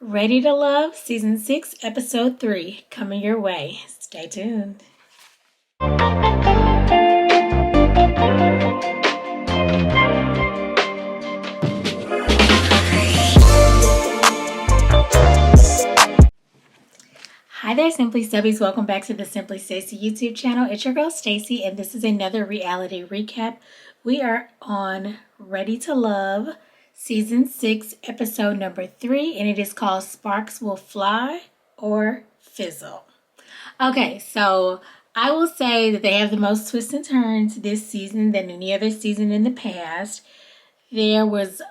Ready to Love, Season 6, Episode 3, coming your way. Stay tuned. Hi there, Simply Stubbies. Welcome back to the Simply Stacy YouTube channel. It's your girl, Stacy, and this is another reality recap. We are on Ready to Love, Season 6, Episode number 3, and it is called Sparks Will Fly or Fizzle. Okay, so I will say that they have the most twists and turns this season than any other season in the past. There was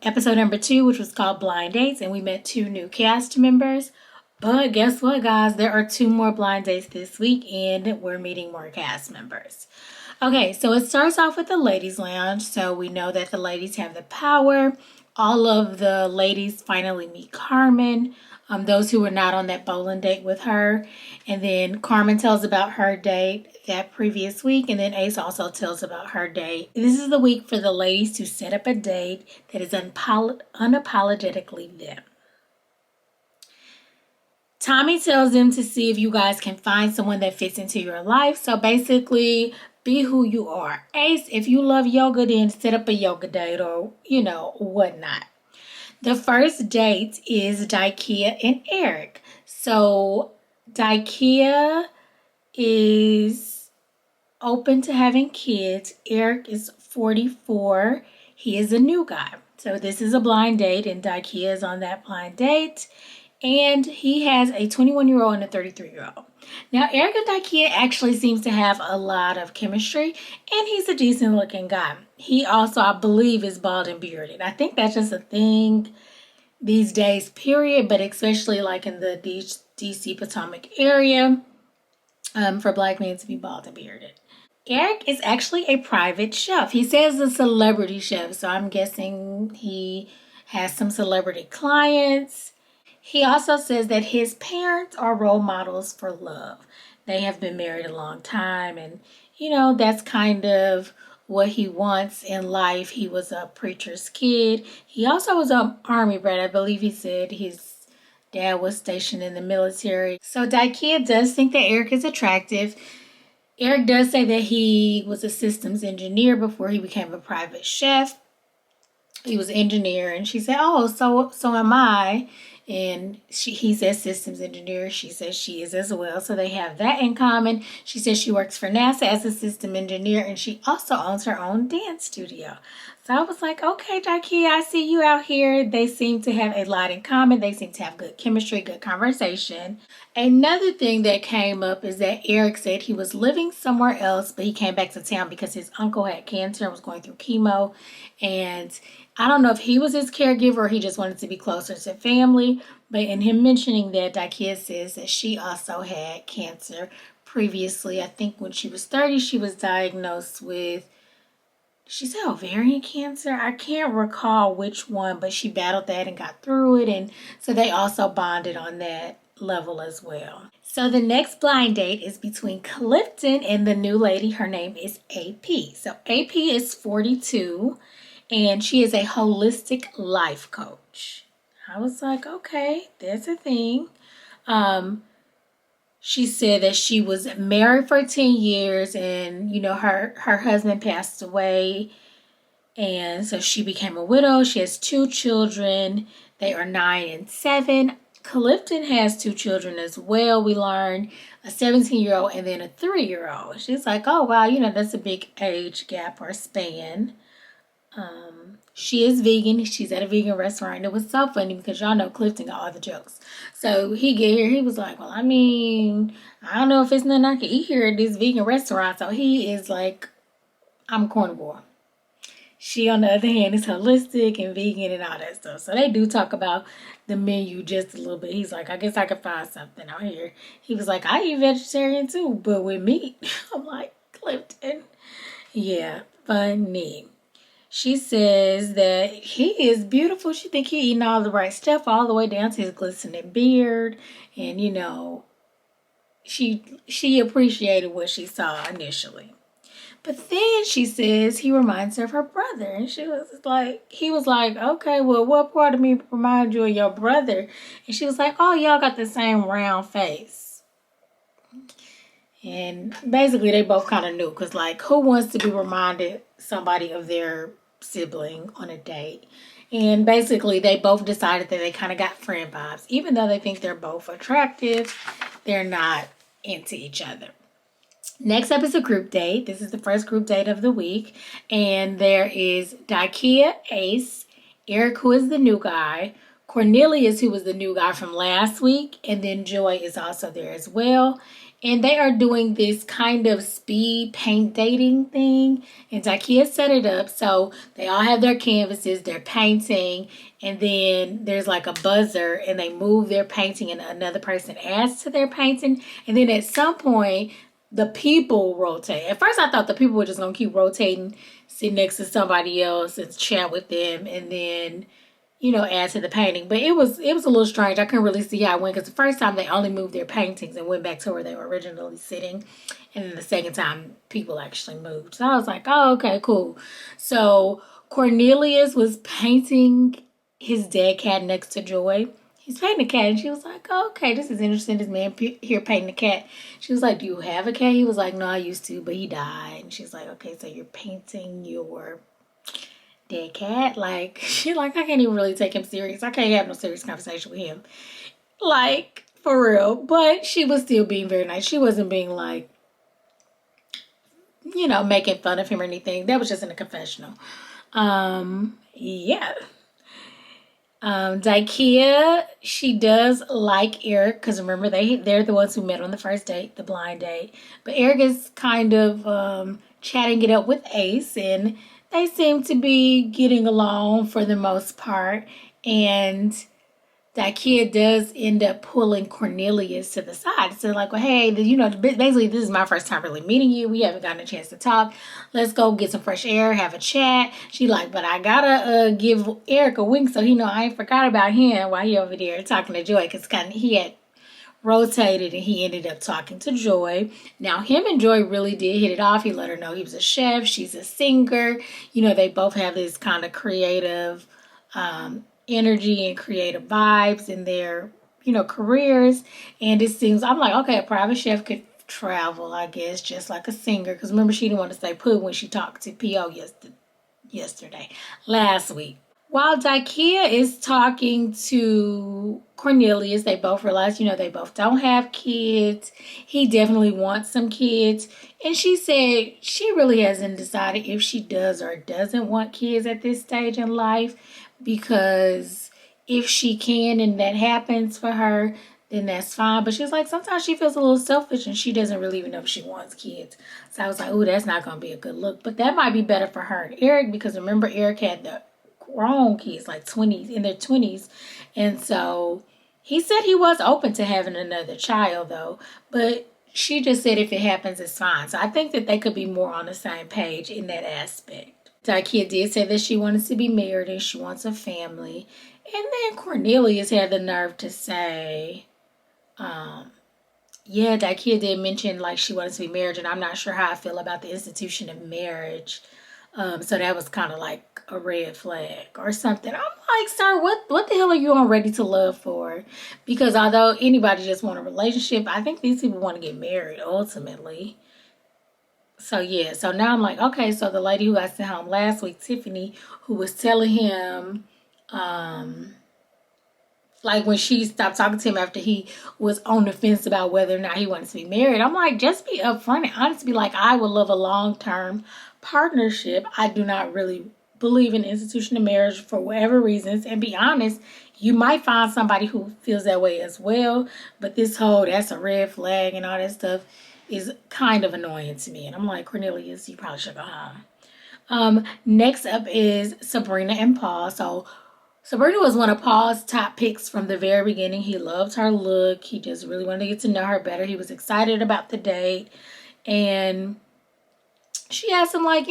episode number 2, which was called Blind Dates, and we met 2 new cast members. But guess what, guys? There are 2 more blind dates this week, and we're meeting more cast members. Okay, so it starts off with the ladies' lounge. So we know that the ladies have the power. All of the ladies finally meet Carmen, those who were not on that bowling date with her. And then Carmen tells about her date that previous week, and then Ace also tells about her date. This is the week for the ladies to set up a date that is unapologetically them. Tommy tells them to see if you guys can find someone that fits into your life. So basically, be who you are. Ace, if you love yoga, then set up a yoga date or, whatnot. The first date is Daikia and Eric. So Daikia is open to having kids. Eric is 44. He is a new guy. So this is a blind date, and Daikia is on that blind date. And he has a 21-year-old and a 33-year-old. Now, Eric and Daikia actually seems to have a lot of chemistry, and he's a decent-looking guy. He also, I believe, is bald and bearded. I think that's just a thing these days, period, but especially like in the DC Potomac area, for black men to be bald and bearded. Eric is actually a private chef. He says a celebrity chef, so I'm guessing he has some celebrity clients. He also says that his parents are role models for love. They have been married a long time, and, that's kind of what he wants in life. He was a preacher's kid. He also was an army brat. I believe he said his dad was stationed in the military. So Daikia does think that Eric is attractive. Eric does say that he was a systems engineer before he became a private chef. He was an engineer, and she said, "Oh, so am I." And he says systems engineer. She says she is as well. So they have that in common. She says she works for NASA as a system engineer, and she also owns her own dance studio. So I was like, okay, Daikia, I see you out here. They seem to have a lot in common. They seem to have good chemistry, good conversation. Another thing that came up is that Eric said he was living somewhere else, but he came back to town because his uncle had cancer and was going through chemo. And I don't know if he was his caregiver or he just wanted to be closer to family. But in him mentioning that, Daikia says that she also had cancer previously. I think when she was 30, she was diagnosed with, she said ovarian cancer. I can't recall which one, but she battled that and got through it. And so they also bonded on that level as well. So the next blind date is between Clifton and the new lady. Her name is AP. So AP is 42. And she is a holistic life coach. I was like, okay, that's a thing. She said that she was married for 10 years and, her husband passed away. And so she became a widow. She has 2 children. They are 9 and 7. Clifton has 2 children as well. We learned a 17-year-old and then a 3-year-old. She's like, oh, wow, that's a big age gap or span. She is vegan. She's at a vegan restaurant. And it was so funny because y'all know Clifton got all the jokes. So he get here. He was like, well, I don't know if it's nothing I can eat here at this vegan restaurant. So he is like, I'm carnivore. She, on the other hand, is holistic and vegan and all that stuff. So they do talk about the menu just a little bit. He's like, I guess I could find something out here. He was like, I eat vegetarian too, but with meat. I'm like, Clifton. Yeah, funny. She says that he is beautiful. She think he eating all the right stuff all the way down to his glistening beard. And, she appreciated what she saw initially. But then she says he reminds her of her brother. And he was like, okay, well, what part of me reminds you of your brother? And she was like, oh, y'all got the same round face. And basically they both kind of knew, because like, who wants to be reminded somebody of their sibling on a date? And basically they both decided that they kind of got friend vibes. Even though they think they're both attractive, they're not into each other. Next up is a group date. This is the first group date of the week. And there is Dakia, Ace, Eric, who is the new guy, Cornelius, who was the new guy from last week, and then Joy is also there as well. And they are doing this kind of speed paint dating thing. And Dakia set it up. So they all have their canvases, they're painting, and then there's like a buzzer, and they move their painting and another person adds to their painting. And then at some point, the people rotate. At first, I thought the people were just going to keep rotating, sit next to somebody else and chat with them, and then, add to the painting. But it was a little strange. I couldn't really see how it went, because the first time they only moved their paintings and went back to where they were originally sitting. And then the second time, people actually moved. So I was like, oh, okay, cool. So Cornelius was painting his dead cat next to Joy. He's painting a cat, and she was like, oh, okay, this is interesting, this man here painting a cat. She was like, do you have a cat? He was like, no, I used to, but he died. And she's like, okay, so you're painting your dead cat? Like, she like, I can't even really take him serious. I can't have no serious conversation with him. Like, for real. But she was still being very nice. She wasn't being like, making fun of him or anything. That was just in a confessional. Yeah. Dakia, she does like Eric, because remember they're the ones who met on the first date, the blind date. But Eric is kind of chatting it up with Ace, and they seem to be getting along for the most part. And Dakia does end up pulling Cornelius to the side. So like, well, hey, basically this is my first time really meeting you. We haven't gotten a chance to talk. Let's go get some fresh air, have a chat. She like, but I gotta give Eric a wink so he know I ain't forgot about him while he over there talking to Joy, because he had rotated and he ended up talking to Joy. Now him and Joy really did hit it off. He let her know he was a chef. She's a singer. They both have this kind of creative energy and creative vibes in their careers. And it seems, I'm like, okay, a private chef could travel, I guess, just like a singer, because remember, she didn't want to stay put when she talked to P.O. last week. While Dakia is talking to Cornelius, they both realize, they both don't have kids. He definitely wants some kids. And she said she really hasn't decided if she does or doesn't want kids at this stage in life, because if she can and that happens for her, then that's fine. But she's like, sometimes she feels a little selfish and she doesn't really even know if she wants kids. So I was like, oh, that's not going to be a good look. But that might be better for her and Eric, because remember, Eric had the grown kids, like 20s, in their 20s. And so he said he was open to having another child, though. But she just said if it happens, it's fine. So I think that they could be more on the same page in that aspect. Dakia did say that she wanted to be married and she wants a family. And then Cornelius had the nerve to say, Dakia did mention like she wanted to be married, and I'm not sure how I feel about the institution of marriage. So that was kind of like a red flag or something. I'm like, sir, what the hell are you on Ready to Love for? Because although anybody just want a relationship, I think these people want to get married ultimately. So yeah, so now I'm like, okay, so the lady who got sent home last week, Tiffany, who was telling him, like when she stopped talking to him after he was on the fence about whether or not he wanted to be married, I'm like, just be upfront and honest. Be like, I would love a long-term partnership. I do not really believe in the institution of marriage for whatever reasons. And be honest, you might find somebody who feels that way as well. But this whole, that's a red flag and all that stuff is kind of annoying to me. And I'm like, Cornelius, you probably should go home. Next up is Sabrina and Paul. So Sabrina was one of Paul's top picks from the very beginning. He loved her look. He just really wanted to get to know her better. He was excited about the date. And she asked him, like,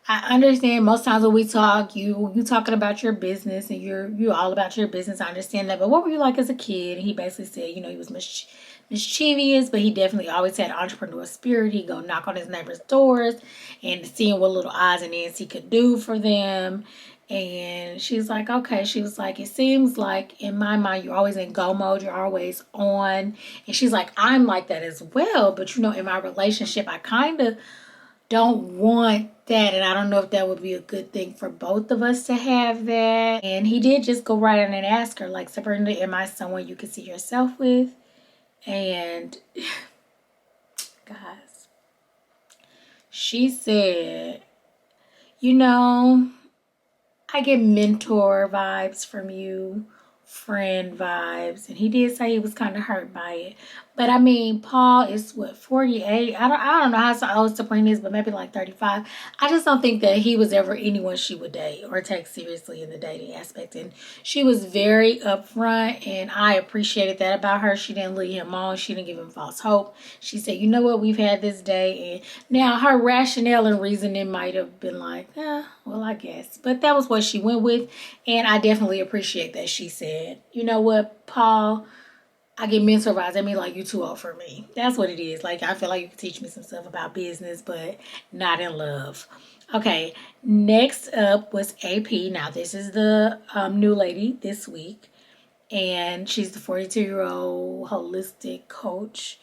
I understand most times when we talk, you talking about your business and you're all about your business. I understand that. But what were you like as a kid? And he basically said, he was mischievous, but he definitely always had entrepreneur spirit. He'd go knock on his neighbor's doors and seeing what little odds and ends he could do for them. And she's like, okay. She was like, it seems like in my mind, you're always in go mode. You're always on. And she's like, I'm like that as well. But, in my relationship, I kind of don't want that. And I don't know if that would be a good thing for both of us to have that. And he did just go right in and ask her, like, Sabrina, am I someone you can see yourself with? And guys, she said, I get mentor vibes from you, friend vibes. And he did say he was kind of hurt by it. But I mean, Paul is 48? I don't know how old Sabrina is, but maybe like 35. I just don't think that he was ever anyone she would date or take seriously in the dating aspect. And she was very upfront, and I appreciated that about her. She didn't lead him on. She didn't give him false hope. She said, you know what, we've had this day. And now her rationale and reasoning might have been like, well, I guess. But that was what she went with. And I definitely appreciate that she said, you know what, Paul, I get mentor vibes. I mean, like, you too old for me. That's what it is. Like, I feel like you can teach me some stuff about business, but not in love. Okay, next up was AP. Now, this is the new lady this week. And she's the 42-year-old holistic coach.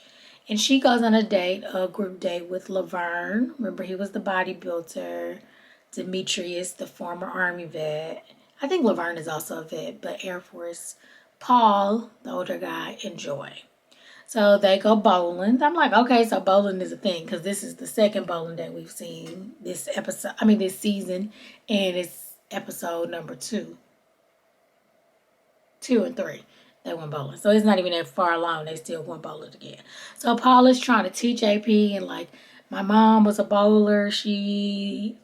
And she goes on a group date with Laverne. Remember, he was the bodybuilder. Demetrius, the former Army vet. I think Laverne is also a vet, but Air Force. Paul, the older guy, and Joy. So they go bowling. I'm like, okay, so bowling is a thing, because this is the second bowling that we've seen this season, and it's episode number 2. 2 and 3. They went bowling. So it's not even that far along. They still went bowling again. So Paul is trying to teach AP, and like, my mom was a bowler. She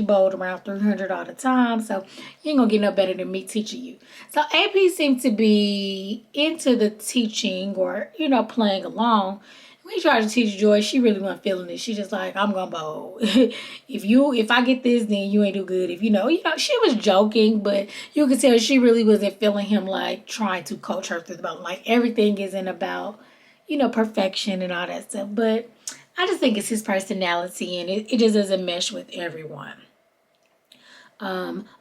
bowled around 300 all the time. So you ain't going to get no better than me teaching you. So AP seemed to be into the teaching or, playing along. When he tried to teach Joy, she really wasn't feeling it. She just like, I'm going to bowl. If I get this, then you ain't do good. If she was joking, but you could tell she really wasn't feeling him like trying to coach her through the bowling. Like, everything isn't about, perfection and all that stuff. But I just think it's his personality, and it just doesn't mesh with everyone.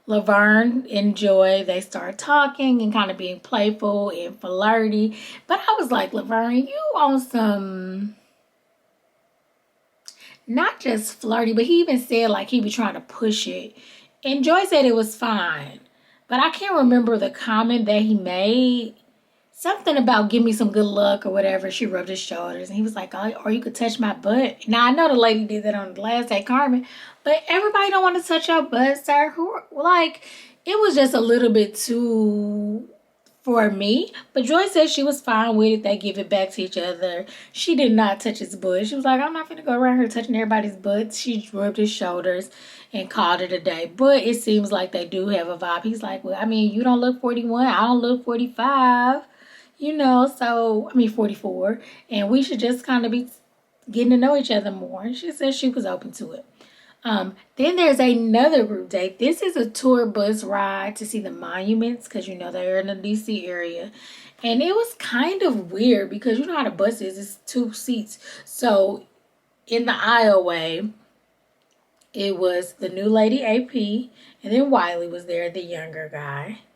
Laverne and Joy, they start talking and kind of being playful and flirty. But I was like, Laverne, you on some, not just flirty, but he even said like he be trying to push it. And Joy said it was fine. But I can't remember the comment that he made. Something about give me some good luck or whatever. She rubbed his shoulders and he was like, oh, or you could touch my butt. Now, I know the lady did that on the last day, Carmen, but everybody don't want to touch your butt, sir. It was just a little bit too for me. But Joy said she was fine with it. They give it back to each other. She did not touch his butt. She was like, I'm not going to go around here touching everybody's butts. She rubbed his shoulders and called it a day. But it seems like they do have a vibe. He's like, well, I mean, you don't look 41. I don't look 45. 44, and we should just kind of be getting to know each other more. And she said she was open to it. Then there's another group date. This is a tour bus ride to see the monuments, because they're in the DC area. And it was kind of weird because you know how the bus is, it's 2 seats. So in the aisleway, it was the new lady AP, and then Wiley was there, the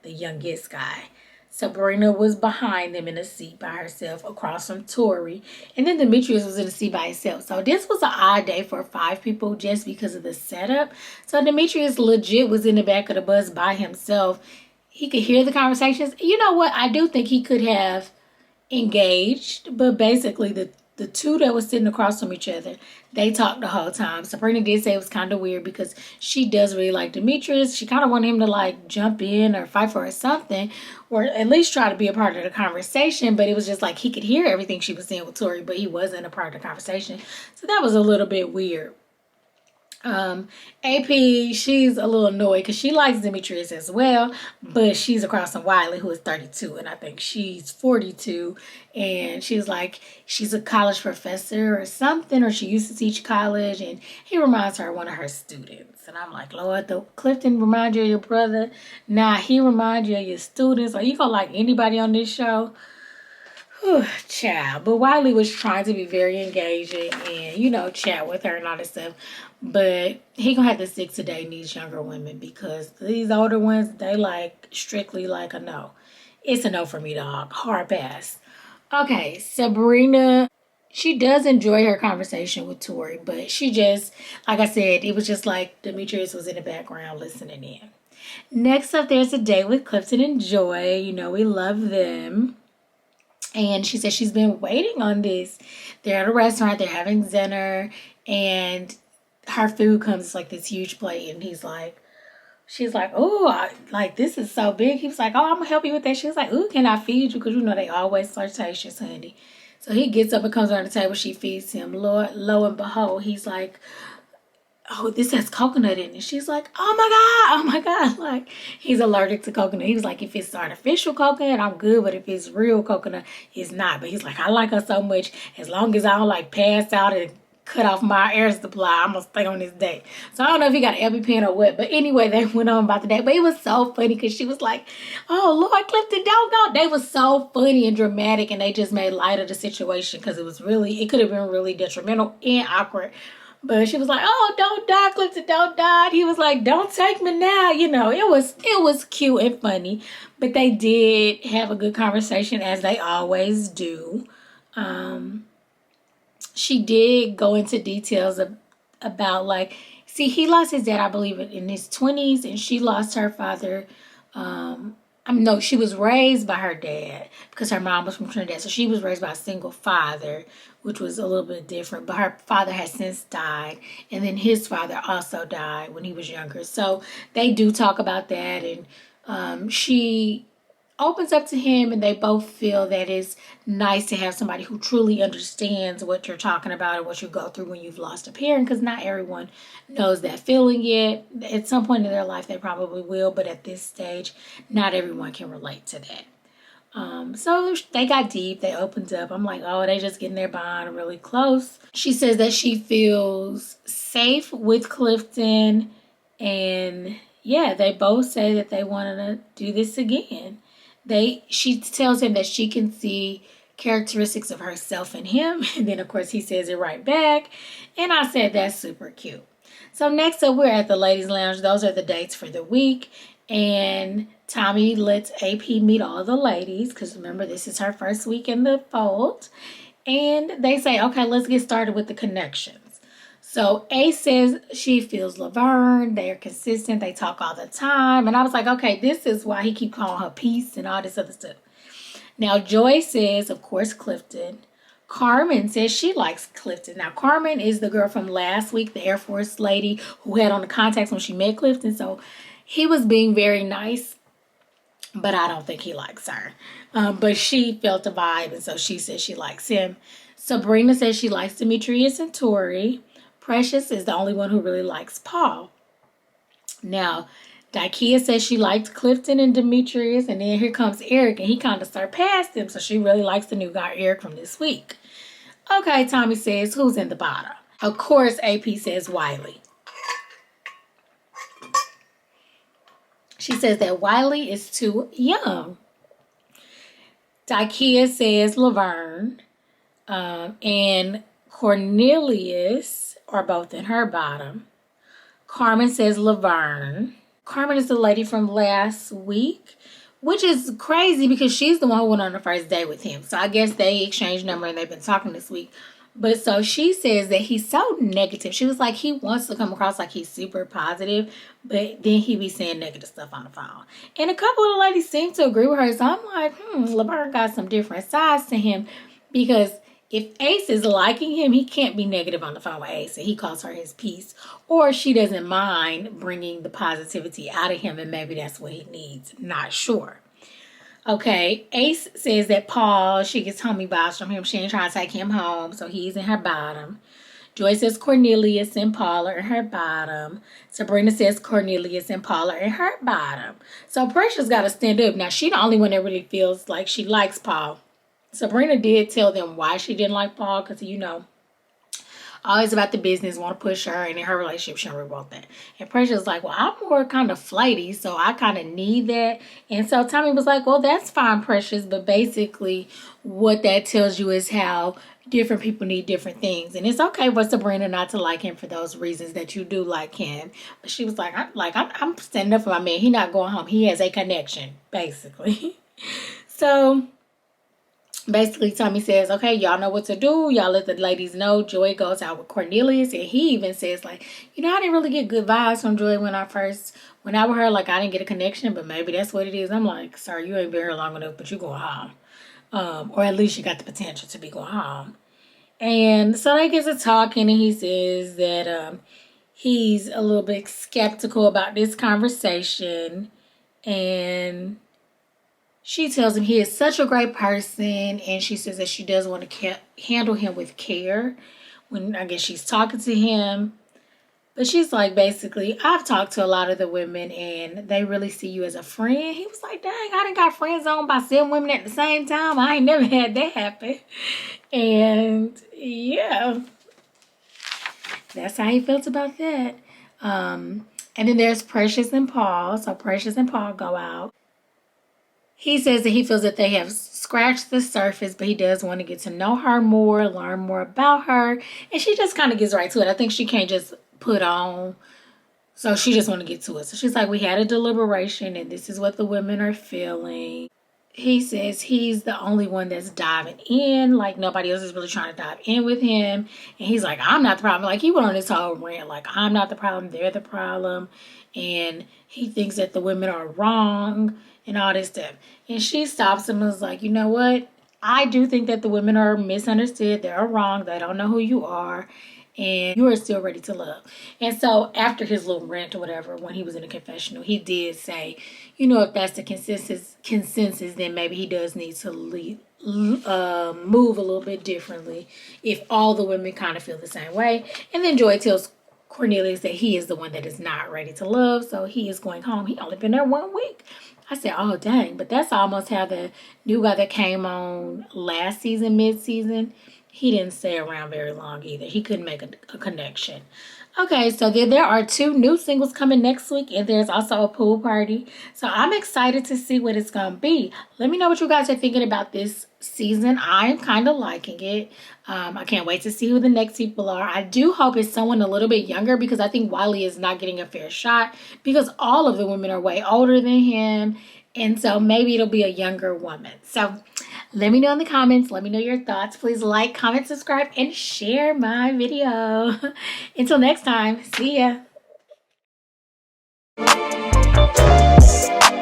youngest guy. Sabrina was behind them in a seat by herself across from Tori. And then Demetrius was in a seat by himself. So this was an odd day for 5 people just because of the setup. So Demetrius legit was in the back of the bus by himself. He could hear the conversations. You know what? I do think he could have engaged. But basically the two that was sitting across from each other, they talked the whole time. Sabrina did say it was kind of weird because she does really like Demetrius. She kind of wanted him to like jump in or fight for her or something, or at least try to be a part of the conversation. But it was just like he could hear everything she was saying with Tori, but he wasn't a part of the conversation. So that was a little bit weird. AP, she's a little annoyed because she likes Demetrius as well, but she's across from Wiley, who is 32, and I think she's 42. And she's like, she's a college professor or something, or she used to teach college, and he reminds her of one of her students. And I'm like, Lord, the Clifton remind you of your brother? Nah, he reminds you of your students. Are you gonna like anybody on this show? Child. But Wiley was trying to be very engaging and, chat with her and all this stuff. But he gonna have to stick to dating these younger women because these older ones, they like strictly like a no. It's a no for me, dog. Hard pass. Okay, Sabrina, she does enjoy her conversation with Tori, but she just, like I said, it was just like Demetrius was in the background listening in. Next up, there's a date with Clifton and Joy. We love them. And she said she's been waiting on this. They're at a restaurant, they're having dinner, and her food comes like this huge plate, and she's like, oh, this is so big. He was like, oh, I'm gonna help you with that. She was like, ooh, can I feed you? Because they always flirtatious, honey. So he gets up and comes around the table, she feeds him. Lo and behold, he's like, oh, this has coconut in it. She's like, oh my God. Like, he's allergic to coconut. He was like, if it's artificial coconut, I'm good. But if it's real coconut, it's not. But he's like, I like her so much. As long as I don't pass out and cut off my air supply, I'm going to stay on this date. So I don't know if he got an EpiPen or what. But anyway, they went on about the date. But it was so funny because she was like, oh, Lord, Clifton, don't go. They was so funny and dramatic. And they just made light of the situation because it could have been really detrimental and awkward. But she was like, oh, don't die, Clifton, don't die. He was like, don't take me now. It was cute and funny. But they did have a good conversation, as they always do. She did go into details about, he lost his dad, I believe, in his 20s. And she lost her father. She was raised by her dad because her mom was from Trinidad. So she was raised by a single father, which was a little bit different. But her father has since died. And then his father also died when he was younger. So they do talk about that. And she opens up to him, and they both feel that it's nice to have somebody who truly understands what you're talking about and what you go through when you've lost a parent, because not everyone knows that feeling yet. At some point in their life they probably will, but at this stage not everyone can relate to that. So they got deep, they opened up. I'm like, oh, they just getting their bond really close. She says that she feels safe with Clifton, and yeah, they both say that they want to do this again. She tells him that she can see characteristics of herself in him. And then, of course, he says it right back. And I said, that's super cute. So next up, we're at the ladies' lounge. Those are the dates for the week. And Tommy lets AP meet all the ladies, because remember, this is her first week in the fold. And they say, okay, let's get started with the connections. So A says she feels Laverne. They are consistent. They talk all the time. And I was like, okay, this is why he keep calling her Peace and all this other stuff. Now, Joy says, of course, Clifton. Carmen says she likes Clifton. Now, Carmen is the girl from last week, the Air Force lady who had on the contacts when she met Clifton. So he was being very nice, but I don't think he likes her. But she felt the vibe, and so she says she likes him. Sabrina says she likes Demetrius and Tori. Precious is the only one who really likes Paul. Now, Daikia says she liked Clifton and Demetrius, and then here comes Eric, and he kind of surpassed him, so she really likes the new guy, Eric, from this week. Okay, Tommy says, who's in the bottom? Of course, AP says Wiley. She says that Wiley is too young. Daikia says Laverne, and Cornelius are both in her bottom. Carmen says Laverne. Carmen is the lady from last week, which is crazy because she's the one who went on the first date with him. So I guess they exchanged number and they've been talking this week. But so she says that he's so negative. She was like, he wants to come across like he's super positive, but then he be saying negative stuff on the phone. And a couple of the ladies seem to agree with her. So I'm like, Laverne got some different sides to him, because if Ace is liking him, he can't be negative on the phone with Ace, and he calls her his piece. Or she doesn't mind bringing the positivity out of him, and maybe that's what he needs. Not sure. Okay, Ace says that Paul, she gets homie vibes from him. She ain't trying to take him home, so he's in her bottom. Joy says Cornelius and Paul are in her bottom. Sabrina says Cornelius and Paul are in her bottom. So Precious got to stand up. Now, she the only one that really feels like she likes Paul. Sabrina did tell them why she didn't like Paul, because, always about the business, want to push her, and in her relationship, she don't really want that. And Precious was like, well, I'm more kind of flighty, so I kind of need that. And so Tommy was like, well, that's fine, Precious, but basically what that tells you is how different people need different things. And it's okay for Sabrina not to like him for those reasons that you do like him. But she was like, I'm standing up for my man. He not going home. He has a connection, basically. So basically, Tommy says, okay, y'all know what to do. Y'all let the ladies know. Joy goes out with Cornelius. And he even says, like, I didn't really get good vibes from Joy when I first went out with her. Like, I didn't get a connection, but maybe that's what it is. I'm like, sir, you ain't been here long enough, but you going home. Or at least you got the potential to be going home. And so they get to talking, and he says that he's a little bit skeptical about this conversation. And she tells him he is such a great person, and she says that she does want to handle him with care when, I guess, she's talking to him. But she's like, basically, I've talked to a lot of the women, and they really see you as a friend. He was like, dang, I done got friends on by 7 women at the same time. I ain't never had that happen. And, yeah, that's how he felt about that. And then there's Precious and Paul. So Precious and Paul go out. He says that he feels that they have scratched the surface, but he does want to get to know her more, learn more about her. And she just kind of gets right to it. I think she can't just put on. So she just want to get to it. So she's like, we had a deliberation, and this is what the women are feeling. He says he's the only one that's diving in. Like, nobody else is really trying to dive in with him. And he's like, I'm not the problem. Like, he went on this whole rant. Like, I'm not the problem. They're the problem. And he thinks that the women are wrong and all this stuff. And she stops him and is like, you know what? I do think that the women are misunderstood. They're wrong. They don't know who you are. And you are still ready to love. And so after his little rant or whatever, when he was in the confessional, he did say, if that's the consensus, then maybe he does need to move a little bit differently if all the women kind of feel the same way. And then Joy tells Cornelius that he is the one that is not ready to love, so he is going home. He only been there 1 week. I said, oh, dang. But that's almost how the new guy that came on last season, mid-season, he didn't stay around very long either. He couldn't make a connection. Okay, so there are 2 new singles coming next week, and there's also a pool party. So I'm excited to see what it's going to be. Let me know what you guys are thinking about this season. I'm kind of liking it. I can't wait to see who the next people are. I do hope it's someone a little bit younger, because I think Wiley is not getting a fair shot because all of the women are way older than him. And so maybe it'll be a younger woman. So let me know in the comments. Let me know your thoughts. Please like, comment, subscribe, and share my video. Until next time, see ya.